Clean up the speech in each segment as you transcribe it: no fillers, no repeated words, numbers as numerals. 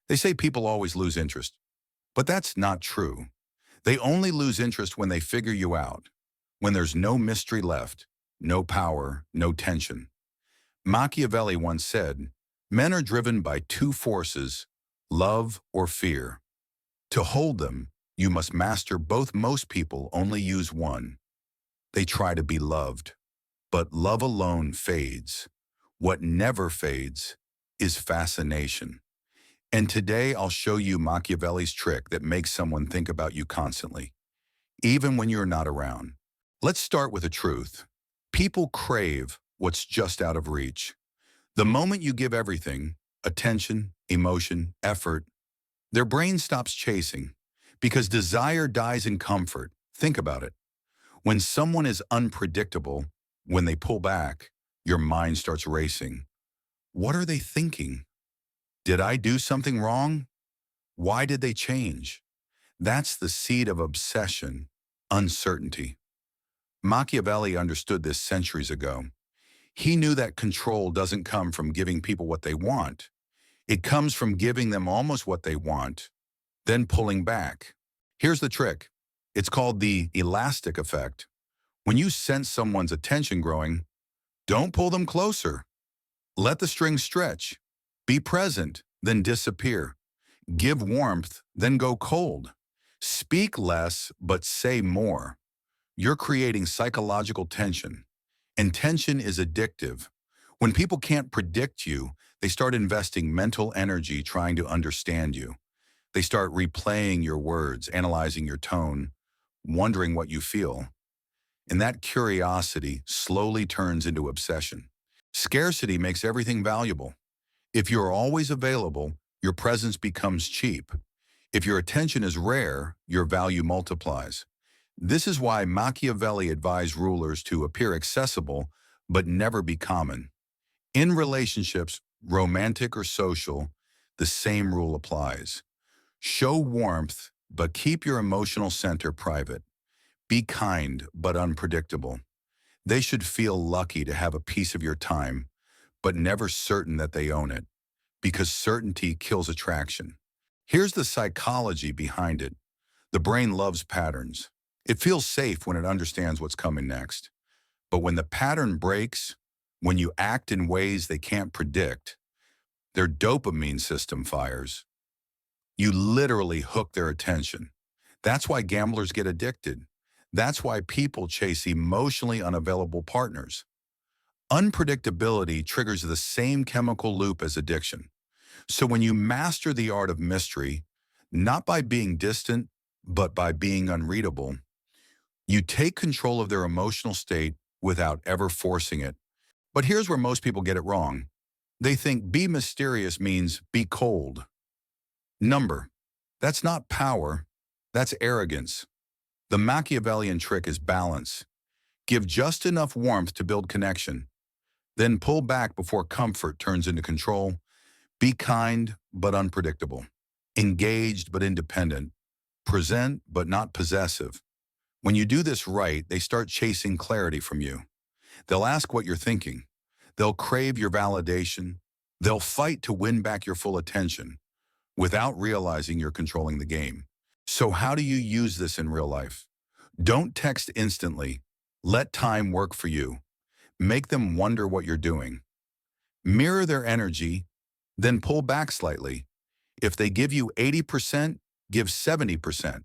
They say people always lose interest, but that's not true. They only lose interest when they figure you out, when there's no mystery left, no power, no tension. Machiavelli once said, "Men are driven by two forces, love or fear. To hold them, you must master both. Most people only use one. They try to be loved. But love alone fades. What never fades is fascination." And today I'll show you Machiavelli's trick that makes someone think about you constantly, even when you're not around. Let's start with a truth. People crave what's just out of reach. The moment you give everything, attention, emotion, effort, their brain stops chasing because desire dies in comfort. Think about it. When someone is unpredictable, when they pull back, your mind starts racing. What are they thinking? Did I do something wrong? Why did they change? That's the seed of obsession, uncertainty. Machiavelli understood this centuries ago. He knew that control doesn't come from giving people what they want. It comes from giving them almost what they want, then pulling back. Here's the trick. It's called the elastic effect. When you sense someone's attention growing, don't pull them closer. Let the string stretch. Be present, then disappear. Give warmth, then go cold. Speak less, but say more. You're creating psychological tension, and tension is addictive. When people can't predict you, they start investing mental energy trying to understand you. They start replaying your words, analyzing your tone, wondering what you feel. And that curiosity slowly turns into obsession. Scarcity makes everything valuable. If you're always available, your presence becomes cheap. If your attention is rare, your value multiplies. This is why Machiavelli advised rulers to appear accessible but never be common. In relationships, romantic or social, the same rule applies. Show warmth, but keep your emotional center private. Be kind, but unpredictable. They should feel lucky to have a piece of your time, but never certain that they own it, because certainty kills attraction. Here's the psychology behind it. The brain loves patterns. It feels safe when it understands what's coming next. But when the pattern breaks, when you act in ways they can't predict, their dopamine system fires. You literally hook their attention. That's why gamblers get addicted. That's why people chase emotionally unavailable partners. Unpredictability triggers the same chemical loop as addiction. So when you master the art of mystery, not by being distant, but by being unreadable, you take control of their emotional state without ever forcing it. But here's where most people get it wrong. They think be mysterious means be cold. Number. That's not power. That's arrogance. The Machiavellian trick is balance. Give just enough warmth to build connection. Then pull back before comfort turns into control. Be kind, but unpredictable. Engaged, but independent. Present, but not possessive. When you do this right, they start chasing clarity from you. They'll ask what you're thinking. They'll crave your validation. They'll fight to win back your full attention without realizing you're controlling the game. So how do you use this in real life? Don't text instantly. Let time work for you. Make them wonder what you're doing. Mirror their energy, then pull back slightly. If they give you 80%, give 70%.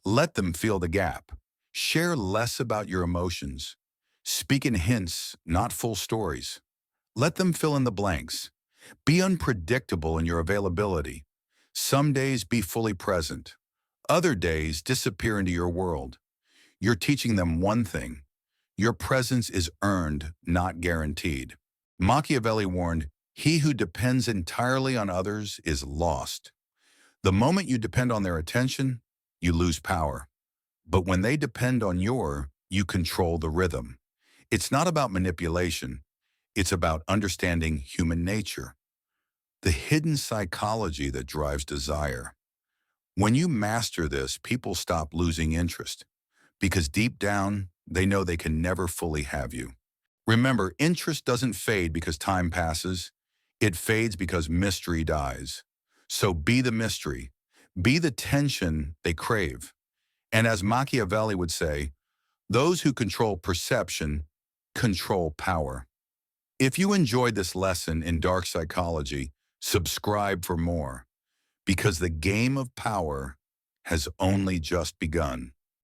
Let them feel the gap. Share less about your emotions. Speak in hints, not full stories. Let them fill in the blanks. Be unpredictable in your availability. Some days be fully present. Other days disappear into your world. You're teaching them one thing. Your presence is earned, not guaranteed. Machiavelli warned, "He who depends entirely on others is lost." The moment you depend on their attention, you lose power. But when they depend on you control the rhythm. It's not about manipulation. It's about understanding human nature, the hidden psychology that drives desire. When you master this, people stop losing interest because deep down, they know they can never fully have you. Remember, interest doesn't fade because time passes. It fades because mystery dies. So be the mystery. Be the tension they crave. And as Machiavelli would say, those who control perception control power. If you enjoyed this lesson in dark psychology, subscribe for more, because the game of power has only just begun.